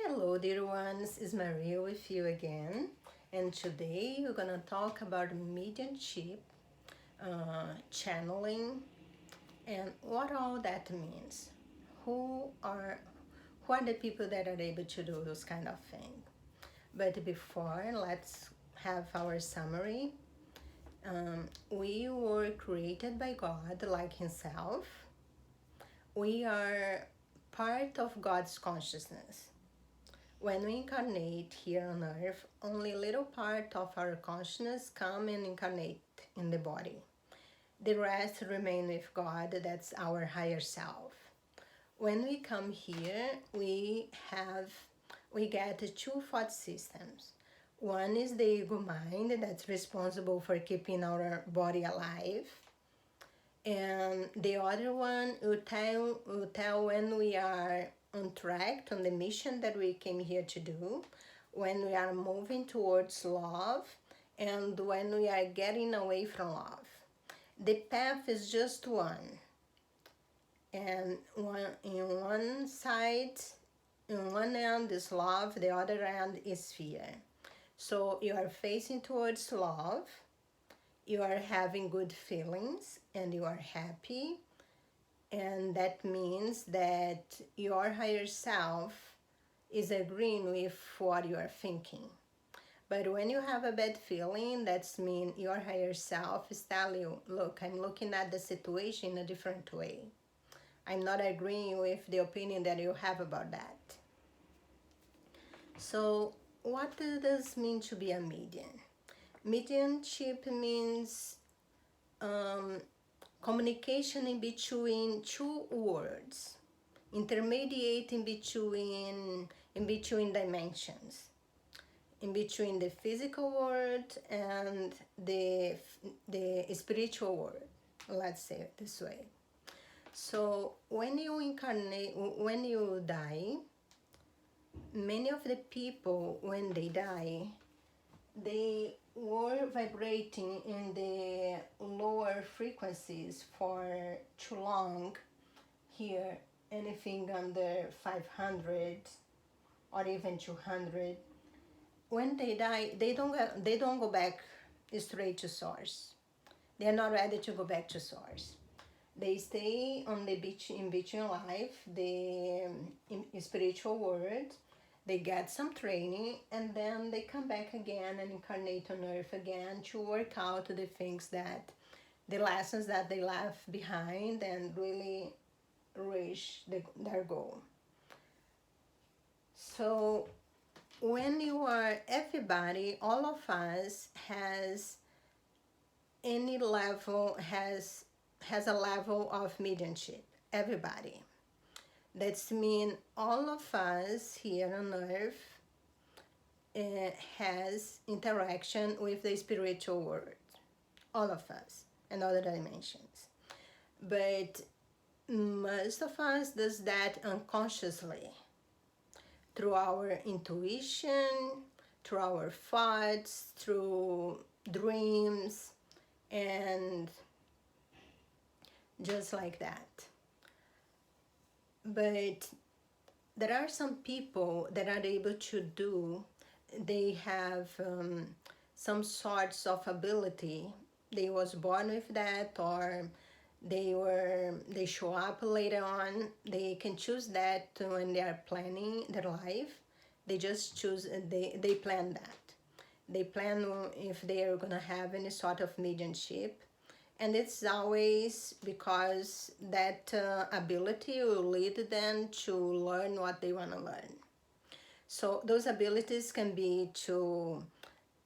Hello dear ones, it's Maria with you again, and today we're gonna talk about mediumship, channeling, and what all that means. Who are who are the people that are able to do those kind of thing? But before, let's have our summary. We were created by God like Himself. We are part of God's consciousness. When we incarnate here on earth, only a little part of our consciousness come and incarnate in the body. The rest remain with God, that's our higher self. When we come here, we get two thought systems. One is the ego mind that's responsible for keeping our body alive. And the other one will tell when we are on track on the mission that we came here to do, when we are moving towards love, and when we are getting away from love. The path is just one, and one side, in one end is love, the other end is fear. So you are facing towards love, you are having good feelings, and you are happy, and that means that your higher self is agreeing with what you are thinking. But when you have a bad feeling, that's mean your higher self is telling you, look, I'm looking at the situation in a different way. I'm not agreeing with the opinion that you have about that. So what does it mean to be a medium? Mediumship means communication in between two words, intermediating in between dimensions, in between the physical world and the spiritual world, let's say it this way. So when you die, many of the people, when they die, they were vibrating in the lower frequencies for too long here, anything under 500 or even 200. When they die, they don't go back straight to source. They are not ready to go back to source. They stay on the beach in between life, the spiritual world. They get some training, and then they come back again and incarnate on earth again to work out the things the lessons that they left behind, and really reach their goal. So when you are, everybody, all of us has any level, has a level of mediumship. Everybody. That's mean all of us here on earth has interaction with the spiritual world. All of us and other dimensions. But most of us does that unconsciously, through our intuition, through our thoughts, through dreams, and just like that. But there are some people that are able to do, they have some sorts of ability. They was born with that, or they show up later on. They can choose that when they are planning their life. They just choose, they plan that. They plan if they are gonna have any sort of mediumship. And it's always because that ability will lead them to learn what they want to learn. So those abilities can be to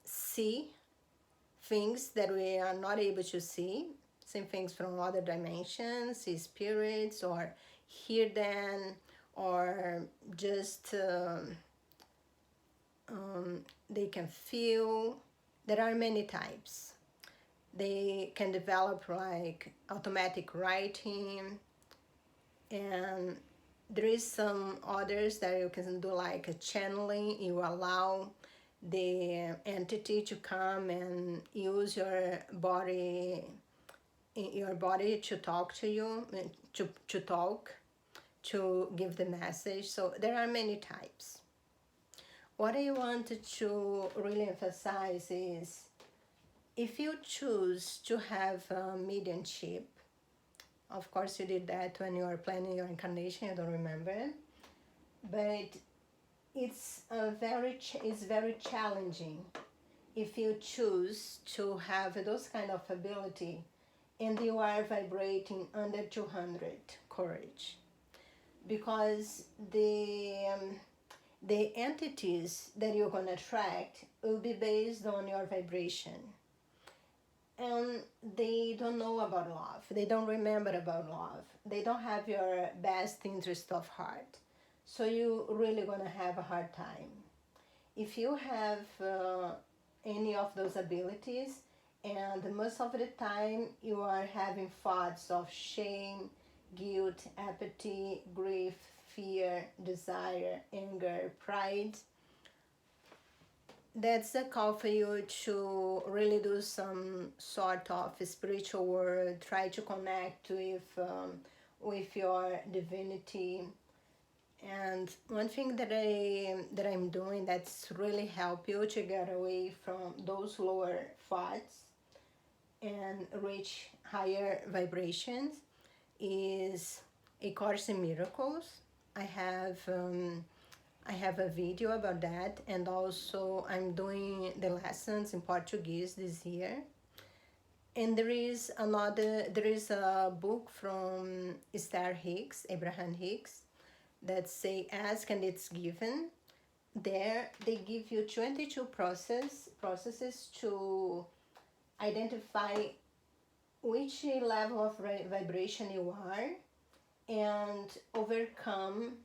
see things that we are not able to see, same things from other dimensions, see spirits, or hear them, or just they can feel. There are many types. They can develop like automatic writing, and there is some others that you can do like a channeling. You allow the entity to come and use your body to talk to you, to talk, to give the message. So there are many types. What I wanted to really emphasize is, if you choose to have a mediumship, of course you did that when you were planning your incarnation, I don't remember, but it's very challenging if you choose to have those kind of ability and you are vibrating under 200 courage, because the entities that you're going to attract will be based on your vibration, and they don't know about love, they don't remember about love, they don't have your best interest of heart, so you really going to have a hard time. If you have any of those abilities, and most of the time you are having thoughts of shame, guilt, apathy, grief, fear, desire, anger, pride, that's a call for you to really do some sort of spiritual work, try to connect with your divinity. And one thing that I'm doing that's really help you to get away from those lower thoughts and reach higher vibrations is A Course in Miracles. I have a video about that, and also I'm doing the lessons in Portuguese this year. And there is a book from Abraham Hicks, that say ask and it's given. There they give you 22 processes to identify which level of vibration you are, and overcome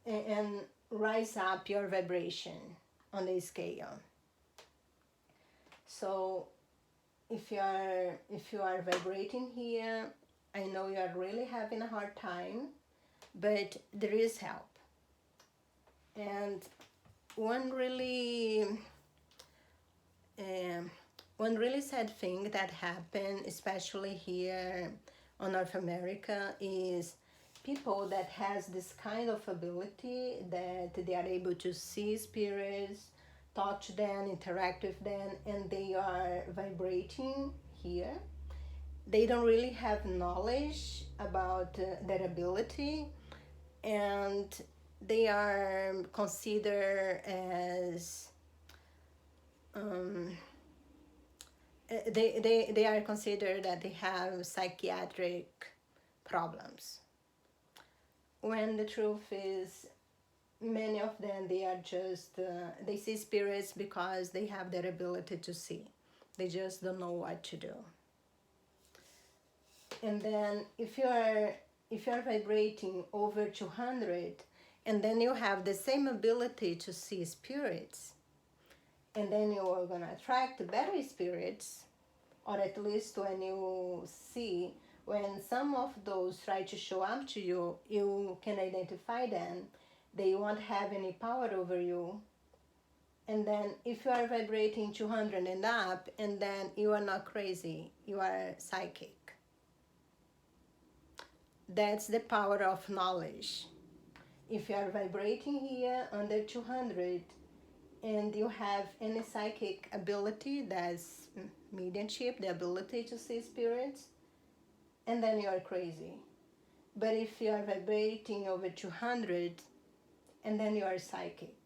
and rise up your vibration on the scale. So if you are vibrating here, I know you are really having a hard time, but there is help. And one really sad thing that happened, especially here on North America, is people that has this kind of ability, that they are able to see spirits, talk to them, interact with them, and they are vibrating here. They don't really have knowledge about their ability, and they are considered as they are considered that they have psychiatric problems, when the truth is many of them, they are just they see spirits because they have their ability to see, they just don't know what to do. And then if you're vibrating over 200, and then you have the same ability to see spirits, and then you are going to attract better spirits, or at least when you see, when some of those try to show up to you, you can identify them, they won't have any power over you. And then if you are vibrating 200 and up, and then you are not crazy, you are psychic. That's the power of knowledge. If you are vibrating here under 200, and you have any psychic ability, that's mediumship, the ability to see spirits, and then you are crazy. But if you are vibrating over 200, and then you are psychic.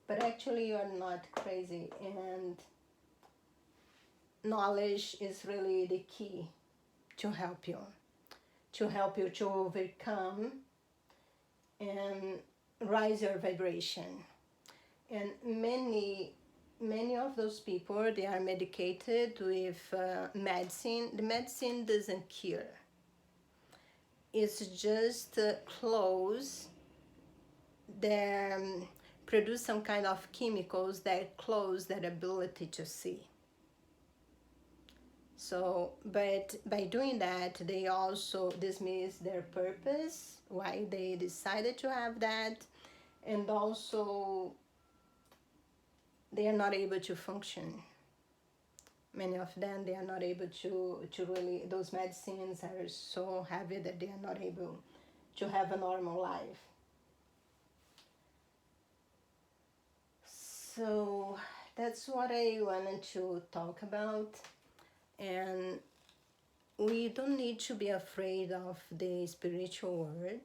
But actually you are not crazy, and knowledge is really the key to help you to overcome and rise your vibration. And many of those people, they are medicated with medicine. The medicine doesn't cure. It's just close their produce some kind of chemicals that close their ability to see. So, but by doing that, they also dismiss their purpose, why they decided to have that, and also they are not able to function. Many of them, they are not able to really, those medicines are so heavy that they are not able to have a normal life. So that's what I wanted to talk about. And we don't need to be afraid of the spiritual world,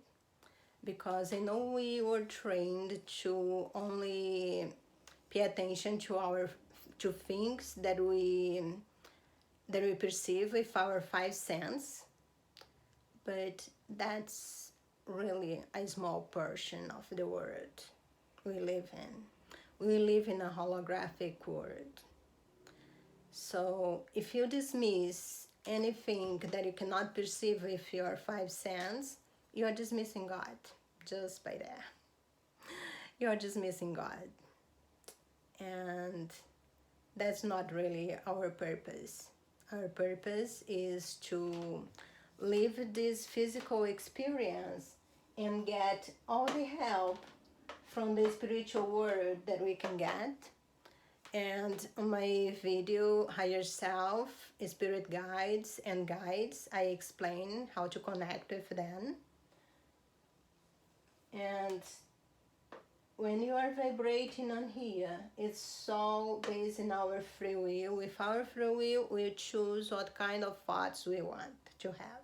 because I know we were trained to only pay attention to our to things that we perceive with our five senses, but that's really a small portion of the world we live in. We live in a holographic world. So if you dismiss anything that you cannot perceive with your five senses, you are dismissing God just by that. You are dismissing God. And that's not really our purpose. Our purpose is to live this physical experience and get all the help from the spiritual world that we can get. And on my video, Higher Self, Spirit Guides and Guides, I explain how to connect with them. And when you are vibrating on here, it's all based in our free will. With our free will, we choose what kind of thoughts we want to have.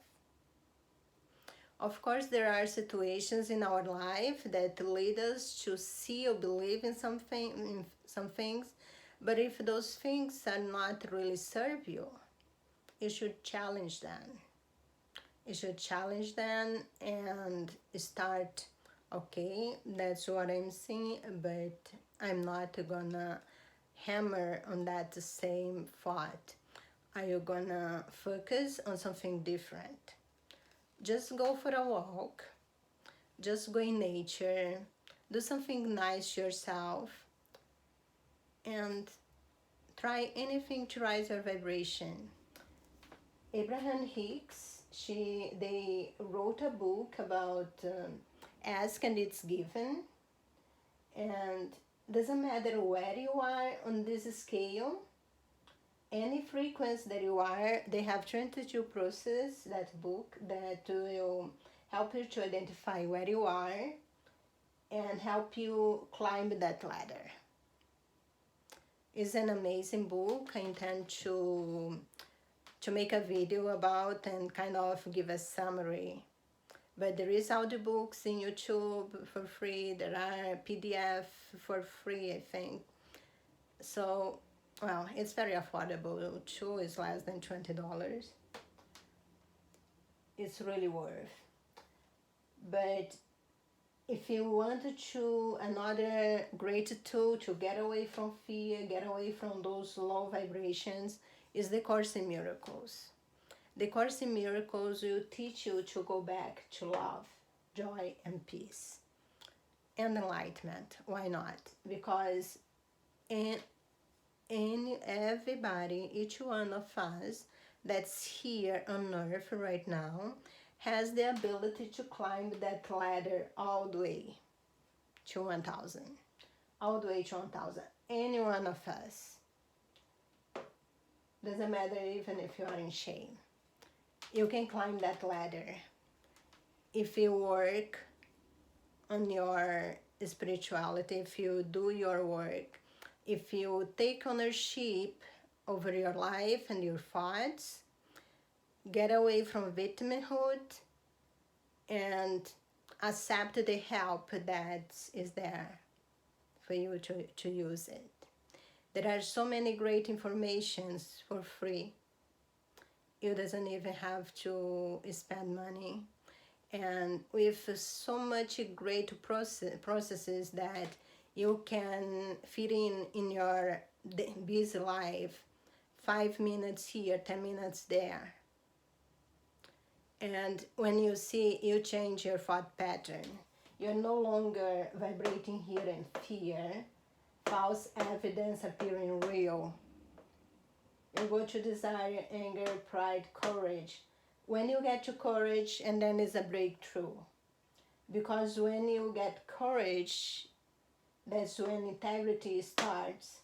Of course, there are situations in our life that lead us to see or believe in some things, but if those things are not really serve you, you should challenge them. You should challenge them and start, okay, that's what I'm seeing, but I'm not gonna hammer on that same thought. Are you gonna focus on something different? Just go for a walk, just go in nature, do something nice to yourself, and try anything to raise your vibration. Abraham Hicks, they wrote a book about ask and it's given, and doesn't matter where you are on this scale, any frequency that you are, they have 22 processes, that book, that will help you to identify where you are and help you climb that ladder. It's an amazing book. I intend to make a video about and kind of give a summary. But there is audiobooks in YouTube for free. There are PDF for free, I think. So, well, it's very affordable too. It's less than $20. It's really worth. But if you wanted to, another great tool to get away from fear, get away from those low vibrations, is the Course in Miracles. The Course in Miracles will teach you to go back to love, joy, and peace, and enlightenment. Why not? Because in everybody, each one of us that's here on earth right now, has the ability to climb that ladder all the way to 1,000. All the way to 1,000. Any one of us. Doesn't matter even if you are in shame. You can climb that ladder if you work on your spirituality, if you do your work, if you take ownership over your life and your thoughts, get away from victimhood and accept the help that is there for you to use it. There are so many great informations for free. You doesn't even have to spend money. And with so much great processes that you can fit in your busy life, 5 minutes here, 10 minutes there. And when you see, you change your thought pattern. You're no longer vibrating here in fear, false evidence appearing real. You go to desire, anger, pride, courage. When you get to courage, and then is a breakthrough. Because when you get courage, that's when integrity starts.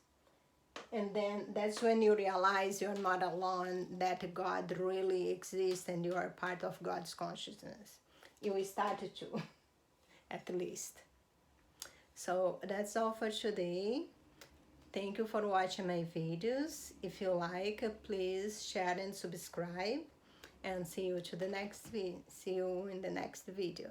And then that's when you realize you're not alone, that God really exists and you are part of God's consciousness. You started to, at least. So that's all for today. Thank you for watching my videos. If you like, please share and subscribe. And see you in the next video.